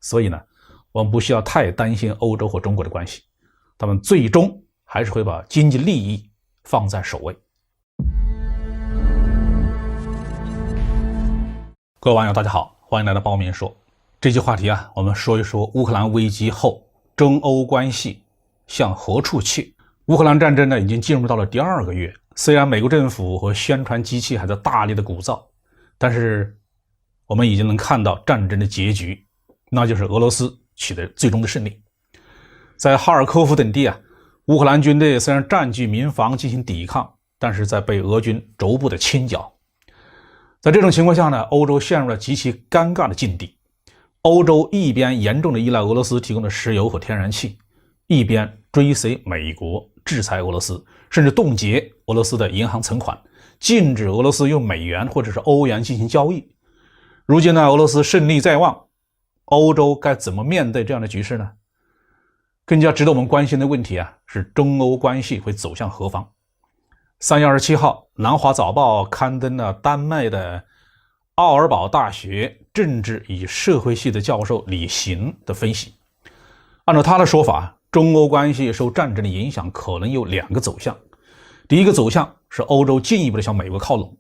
所以呢，我们不需要太担心欧洲和中国的关系，他们最终还是会把经济利益放在首位。各位网友大家好，欢迎来到包明说。这期话题我们说一说乌克兰危机后中欧关系向何处去。乌克兰战争呢已经进入到了第2个月，虽然美国政府和宣传机器还在大力的鼓噪，但是我们已经能看到战争的结局，那就是俄罗斯取得最终的胜利。在哈尔科夫等地乌克兰军队虽然占据民房进行抵抗，但是在被俄军逐步的清剿。在这种情况下呢，欧洲陷入了极其尴尬的境地。欧洲一边严重的依赖俄罗斯提供的石油和天然气，一边追随美国制裁俄罗斯，甚至冻结俄罗斯的银行存款，禁止俄罗斯用美元或者是欧元进行交易。如今呢，俄罗斯胜利在望，欧洲该怎么面对这样的局势呢？更加值得我们关心的问题是中欧关系会走向何方。3月27号，南华早报刊登了丹麦的奥尔堡大学政治与社会系的教授李行的分析。按照他的说法，中欧关系受战争的影响可能有2个走向。第一个走向是欧洲进一步的向美国靠拢，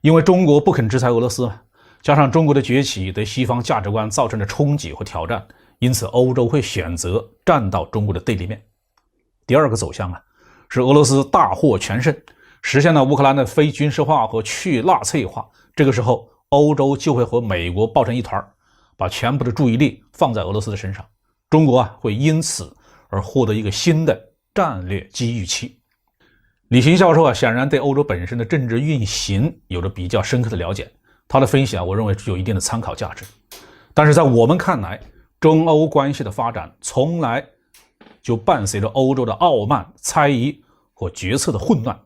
因为中国不肯制裁俄罗斯，加上中国的崛起对西方价值观造成的冲击和挑战，因此欧洲会选择站到中国的对立面。第二个走向是俄罗斯大获全胜，实现了乌克兰的非军事化和去纳粹化。这个时候欧洲就会和美国抱成一团，把全部的注意力放在俄罗斯的身上，中国会因此而获得一个新的战略机遇期。李行教授显然对欧洲本身的政治运行有着比较深刻的了解，他的分析我认为具有一定的参考价值。但是在我们看来，中欧关系的发展从来就伴随着欧洲的傲慢、猜疑和决策的混乱。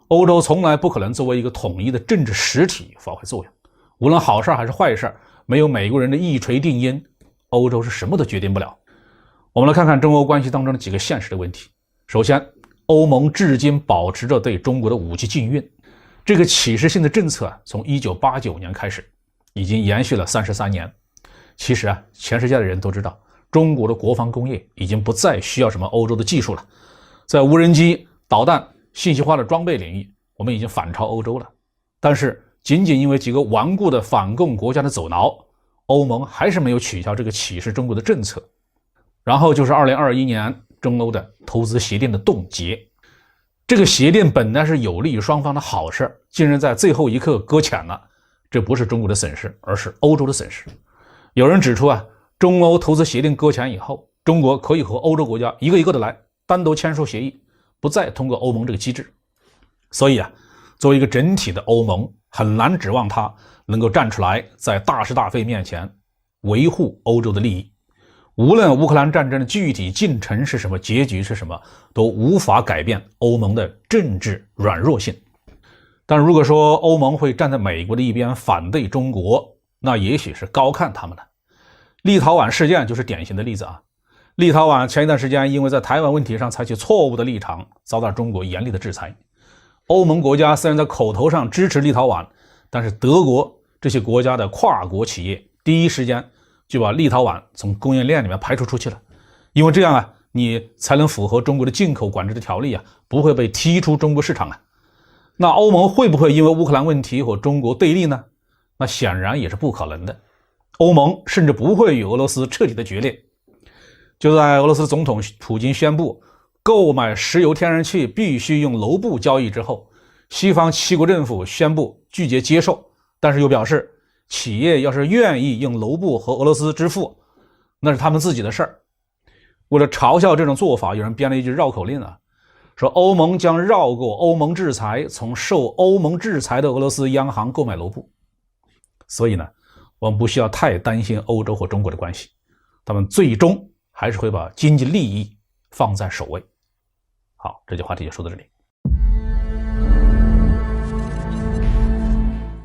欧洲从来不可能作为一个统一的政治实体发挥作用，无论好事还是坏事，没有美国人的一锤定音，欧洲是什么都决定不了。我们来看看中欧关系当中的几个现实的问题。首先，欧盟至今保持着对中国的武器禁运，这个启示性的政策从1989年开始，已经延续了33年。其实全世界的人都知道，中国的国防工业已经不再需要什么欧洲的技术了。在无人机、导弹、信息化的装备领域，我们已经反超欧洲了。但是仅仅因为几个顽固的反共国家的走挠，欧盟还是没有取消这个启示中国的政策。然后就是2021年中欧的投资协定的冻结。这个协定本来是有利于双方的好事，竟然在最后一刻搁浅了。这不是中国的损失，而是欧洲的损失。有人指出中欧投资协定搁浅以后，中国可以和欧洲国家一个一个的来单独签署协议，不再通过欧盟这个机制。所以作为一个整体的欧盟，很难指望它能够站出来在大是大非面前维护欧洲的利益。无论乌克兰战争的具体进程是什么，结局是什么，都无法改变欧盟的政治软弱性。但如果说欧盟会站在美国的一边反对中国，那也许是高看他们了。立陶宛事件就是典型的例子立陶宛前一段时间因为在台湾问题上采取错误的立场，遭到中国严厉的制裁。欧盟国家虽然在口头上支持立陶宛，但是德国这些国家的跨国企业第一时间就把立陶宛从供应链里面排除出去了，因为这样你才能符合中国的进口管制的条例不会被踢出中国市场那欧盟会不会因为乌克兰问题和中国对立呢？那显然也是不可能的。欧盟甚至不会与俄罗斯彻底的决裂。就在俄罗斯总统普京宣布购买石油天然气必须用卢布交易之后，西方7国政府宣布拒绝接受，但是又表示企业要是愿意用卢布和俄罗斯支付，那是他们自己的事儿。为了嘲笑这种做法，有人编了一句绕口令说欧盟将绕过欧盟制裁，从受欧盟制裁的俄罗斯央行购买卢布。所以呢，我们不需要太担心欧洲和中国的关系，他们最终还是会把经济利益放在首位。好，这期话题就说到这里。